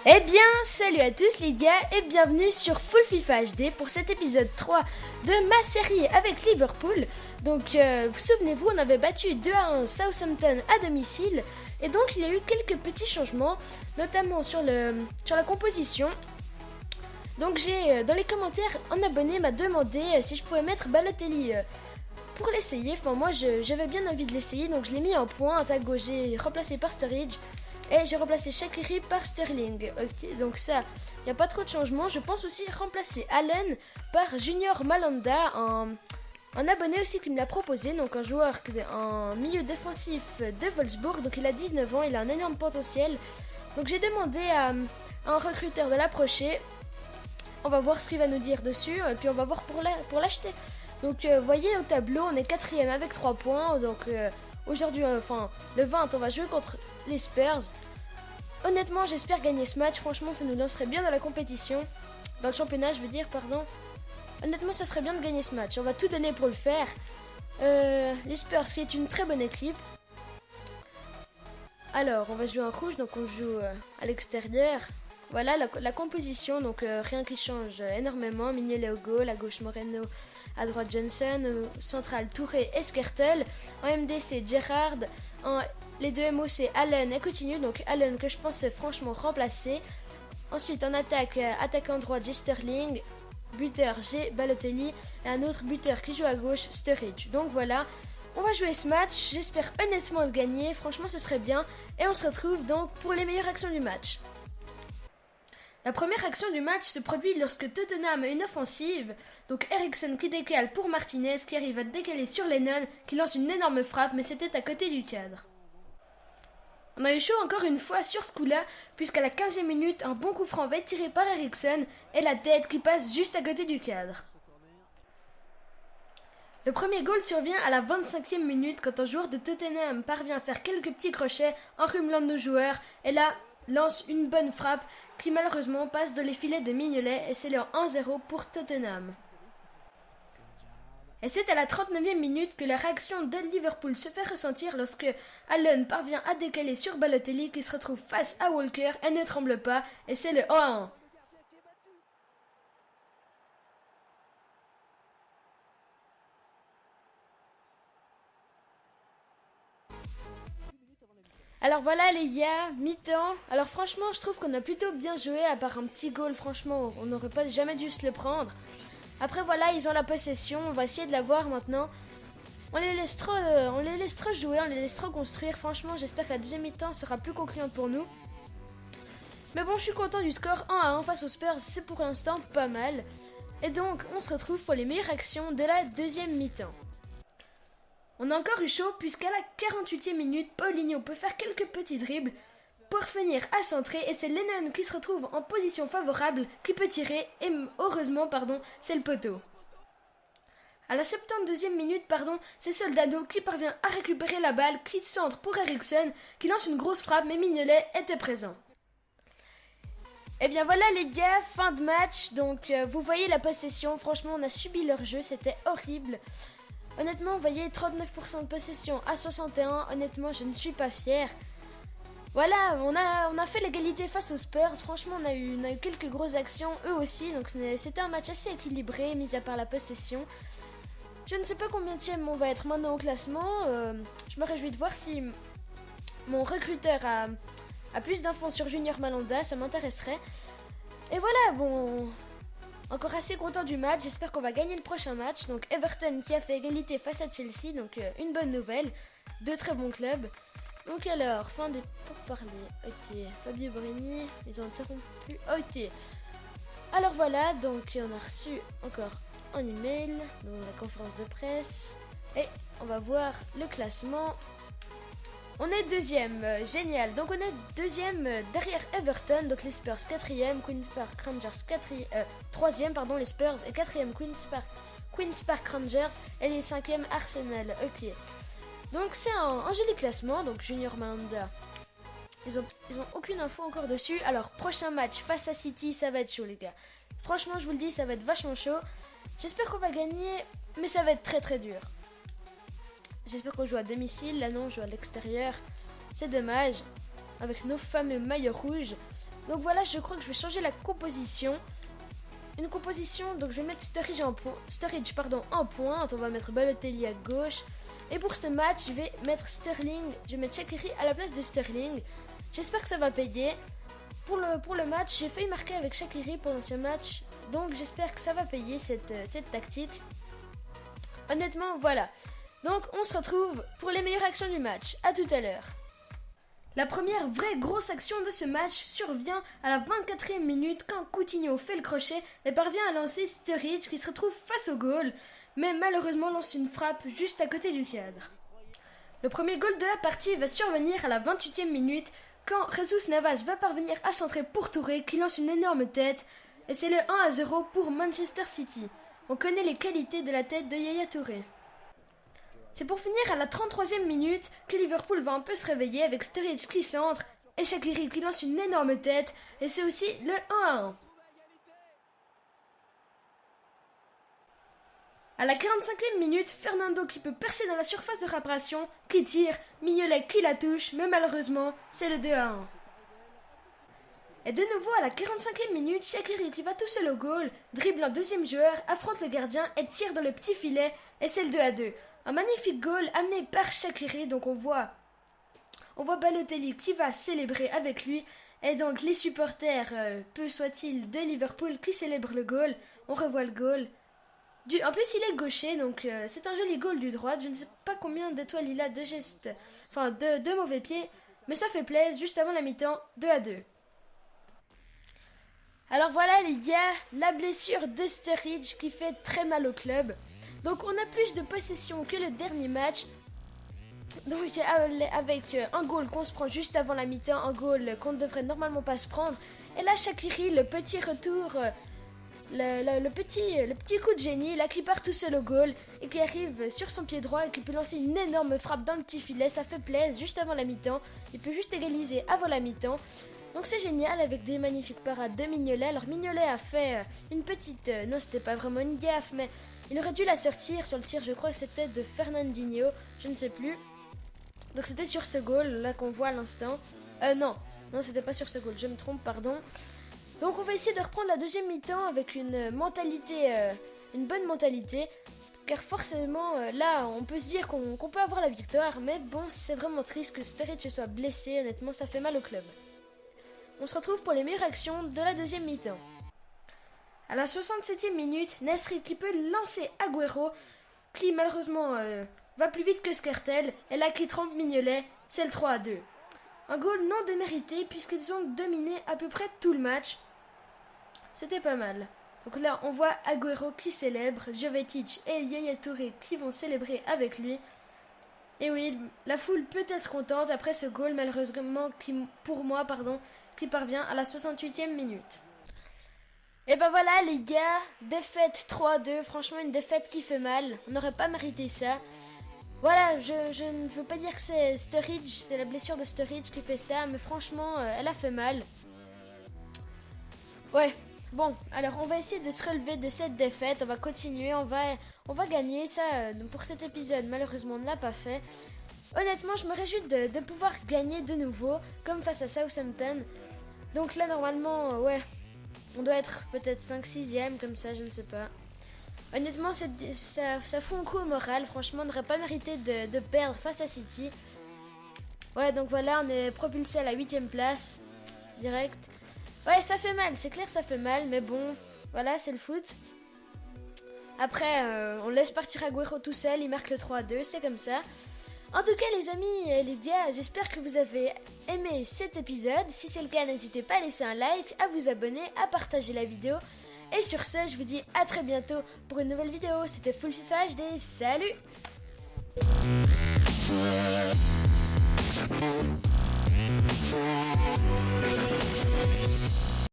Eh bien, salut à tous les gars et bienvenue sur Full FIFA HD pour cet épisode 3 de ma série avec Liverpool. Donc, vous souvenez-vous, on avait battu 2-1 Southampton à domicile et donc il y a eu quelques petits changements, notamment sur la composition. Donc j'ai dans les commentaires, un abonné m'a demandé si je pouvais mettre Balotelli pour l'essayer. Enfin moi j'avais bien envie de l'essayer, donc je l'ai mis en pointe à gauche, j'ai remplacé par Sturridge. Et j'ai remplacé Shaqiri par Sterling. Okay, donc ça, il n'y a pas trop de changements. Je pense aussi remplacer Allen par Junior Malanda, un abonné aussi qui me l'a proposé. Donc un joueur, un milieu défensif de Wolfsburg. Donc il a 19 ans, il a un énorme potentiel. Donc j'ai demandé à un recruteur de l'approcher. On va voir ce qu'il va nous dire dessus. Et puis on va voir pour l'acheter. Donc vous voyez au tableau, on est 4ème avec 3 points. Donc aujourd'hui, le 20, on va jouer contre les Spurs. Honnêtement, j'espère gagner ce match. Franchement, ça nous lancerait bien dans la compétition. Dans le championnat, je veux dire, pardon. Honnêtement, ça serait bien de gagner ce match. On va tout donner pour le faire. Les Spurs, qui est une très bonne équipe. Alors, on va jouer en rouge, donc on joue à l'extérieur. Voilà la composition, donc rien qui change énormément. Mignolet au goal, à gauche Moreno, à droite Johnson, central Touré et Skrtel. En MD, c'est Gerrard. Les deux MO c'est Allen et Coutinho, donc Allen que je pense franchement remplacer. Ensuite en attaque, attaquant droit J Sterling, buteur G Balotelli et un autre buteur qui joue à gauche Sturridge. Donc voilà, on va jouer ce match, j'espère honnêtement le gagner, franchement ce serait bien. Et on se retrouve donc pour les meilleures actions du match. La première action du match se produit lorsque Tottenham a une offensive, donc Eriksen qui décale pour Martinez qui arrive à décaler sur Lennon qui lance une énorme frappe mais c'était à côté du cadre. On a eu chaud encore une fois sur ce coup-là, puisqu'à la 15e minute, un bon coup franc va être tiré par Eriksen et la tête qui passe juste à côté du cadre. Le premier goal survient à la 25e minute quand un joueur de Tottenham parvient à faire quelques petits crochets en rumulant nos joueurs et là lance une bonne frappe qui malheureusement passe dans les filets de Mignolet et c'est le 1-0 pour Tottenham. Et c'est à la 39e minute que la réaction de Liverpool se fait ressentir lorsque Allen parvient à décaler sur Balotelli qui se retrouve face à Walker et ne tremble pas et c'est le 1-1. Alors voilà les gars, mi-temps. Alors franchement je trouve qu'on a plutôt bien joué à part un petit goal, franchement on n'aurait pas jamais dû se le prendre. Après voilà, ils ont la possession, on va essayer de la voir maintenant. On les laisse trop jouer, on les laisse trop construire. Franchement, j'espère que la deuxième mi-temps sera plus concluante pour nous. Mais bon, je suis content du score 1-1 face aux Spurs, c'est pour l'instant pas mal. Et donc, on se retrouve pour les meilleures actions de la deuxième mi-temps. On a encore eu chaud puisqu'à la 48e minute, Paulinho peut faire quelques petits dribbles pour finir à centrer et c'est Lennon qui se retrouve en position favorable qui peut tirer et heureusement, c'est le poteau. À la 72e minute, c'est Soldado qui parvient à récupérer la balle, qui centre pour Eriksen, qui lance une grosse frappe, mais Mignolet était présent. Et bien voilà les gars, fin de match, donc vous voyez la possession, franchement on a subi leur jeu, c'était horrible. Honnêtement, vous voyez 39% de possession à 61, honnêtement je ne suis pas fière. Voilà, on a fait l'égalité face aux Spurs, franchement on a eu quelques grosses actions, eux aussi, donc c'était un match assez équilibré, mis à part la possession. Je ne sais pas combien on va être maintenant au classement. Je me réjouis de voir si mon recruteur a plus d'infos sur Junior Malanda, ça m'intéresserait. Et voilà, bon, encore assez content du match, j'espère qu'on va gagner le prochain match. Donc Everton qui a fait égalité face à Chelsea, donc une bonne nouvelle, deux très bons clubs. Donc alors, fin des pourparlers, ok, Fabio Borini, ils ont interrompu, ok. Alors voilà, donc on a reçu encore un email, donc la conférence de presse, et on va voir le classement. On est deuxième, génial, donc on est deuxième derrière Everton, donc les Spurs 4ème, Queen's Park Rangers 3ème, les Spurs, et 4ème Queen's Park Rangers, et les 5ème Arsenal, ok. Donc c'est un joli classement, donc Junior Malanda, ils ont aucune info encore dessus. Alors prochain match face à City, ça va être chaud les gars. Franchement je vous le dis, ça va être vachement chaud. J'espère qu'on va gagner, mais ça va être très très dur. J'espère qu'on joue à domicile, là non, on joue à l'extérieur. C'est dommage, avec nos fameux maillots rouges. Donc voilà, je crois que je vais changer la composition. Une composition, donc je vais mettre Sturridge en pointe. On va mettre Balotelli à gauche. Et pour ce match, je vais mettre Sterling. Je vais mettre Shaqiri à la place de Sterling. J'espère que ça va payer. Pour le match, j'ai failli marquer avec Shaqiri pour l'ancien match. Donc j'espère que ça va payer cette tactique. Honnêtement, voilà. Donc on se retrouve pour les meilleures actions du match. À tout à l'heure. La première vraie grosse action de ce match survient à la 24e minute quand Coutinho fait le crochet et parvient à lancer Sturridge qui se retrouve face au goal, mais malheureusement lance une frappe juste à côté du cadre. Le premier goal de la partie va survenir à la 28e minute quand Jesus Navas va parvenir à centrer pour Touré qui lance une énorme tête et c'est le 1-0 pour Manchester City. On connaît les qualités de la tête de Yaya Touré. C'est pour finir à la 33e minute que Liverpool va un peu se réveiller avec Sturridge qui centre et Shaqiri qui lance une énorme tête et c'est aussi le 1-1. À la 45e minute, Fernando qui peut percer dans la surface de réparation, qui tire, Mignolet qui la touche, mais malheureusement, c'est le 2-1. Et de nouveau à la 45e minute, Shaqiri qui va tout seul au goal, dribble un deuxième joueur, affronte le gardien et tire dans le petit filet et c'est le 2-2. Un magnifique goal amené par Shaqiri, donc on voit Balotelli qui va célébrer avec lui et donc les supporters, peu soit-il, de Liverpool qui célèbrent le goal. On revoit le goal. En plus il est gaucher, donc c'est un joli goal du droit. Je ne sais pas combien d'étoiles il a de gestes, enfin de mauvais pieds, mais ça fait plaisir juste avant la mi-temps, 2-2. Alors voilà les gars, la blessure de Sturridge qui fait très mal au club. Donc on a plus de possession que le dernier match. Donc avec un goal qu'on se prend juste avant la mi-temps, un goal qu'on ne devrait normalement pas se prendre. Et là Shaqiri, le petit retour, le petit coup de génie, là qui part tout seul au goal et qui arrive sur son pied droit et qui peut lancer une énorme frappe dans le petit filet. Ça fait plaisir juste avant la mi-temps. Il peut juste égaliser avant la mi-temps. Donc c'est génial avec des magnifiques parades de Mignolet. Alors Mignolet a fait une petite... non, c'était pas vraiment une gaffe, mais il aurait dû la sortir sur le tir. Je crois que c'était de Fernandinho, je ne sais plus. Donc c'était sur ce goal là qu'on voit à l'instant. Non, c'était pas sur ce goal, je me trompe, pardon. Donc on va essayer de reprendre la deuxième mi-temps avec une mentalité, une bonne mentalité. Car forcément, là, on peut se dire qu'on peut avoir la victoire. Mais bon, c'est vraiment triste que Sturridge soit blessé. Honnêtement, ça fait mal au club. On se retrouve pour les meilleures actions de la deuxième mi-temps. À la 67e minute, Nasri qui peut lancer Agüero, qui malheureusement va plus vite que Skrtel, et là qui trompe Mignolet, c'est le 3-2. Un goal non démérité puisqu'ils ont dominé à peu près tout le match. C'était pas mal. Donc là, on voit Agüero qui célèbre, Jovetic et Yaya Touré qui vont célébrer avec lui. Et oui, la foule peut être contente après ce goal, malheureusement, qui parvient à la 68e minute. Et ben voilà les gars, défaite 3-2, franchement une défaite qui fait mal, on n'aurait pas mérité ça. Voilà, je ne veux pas dire que c'est Sturridge, c'est la blessure de Sturridge qui fait ça, mais franchement, elle a fait mal. Ouais, bon, alors on va essayer de se relever de cette défaite, on va continuer, on va gagner ça pour cet épisode, malheureusement on ne l'a pas fait. Honnêtement, je me réjouis de pouvoir gagner de nouveau, comme face à Southampton. Donc là, normalement, ouais, on doit être peut-être 5-6e, comme ça, je ne sais pas. Honnêtement, ça fout un coup au moral. Franchement, on n'aurait pas mérité de perdre face à City. Ouais, donc voilà, on est propulsé à la 8e place, direct. Ouais, ça fait mal, c'est clair, ça fait mal, mais bon, voilà, c'est le foot. Après, on laisse partir Agüero tout seul, il marque le 3-2, c'est comme ça. En tout cas les amis et les gars, j'espère que vous avez aimé cet épisode. Si c'est le cas, n'hésitez pas à laisser un like, à vous abonner, à partager la vidéo. Et sur ce, je vous dis à très bientôt pour une nouvelle vidéo. C'était Full FIFA HD, salut!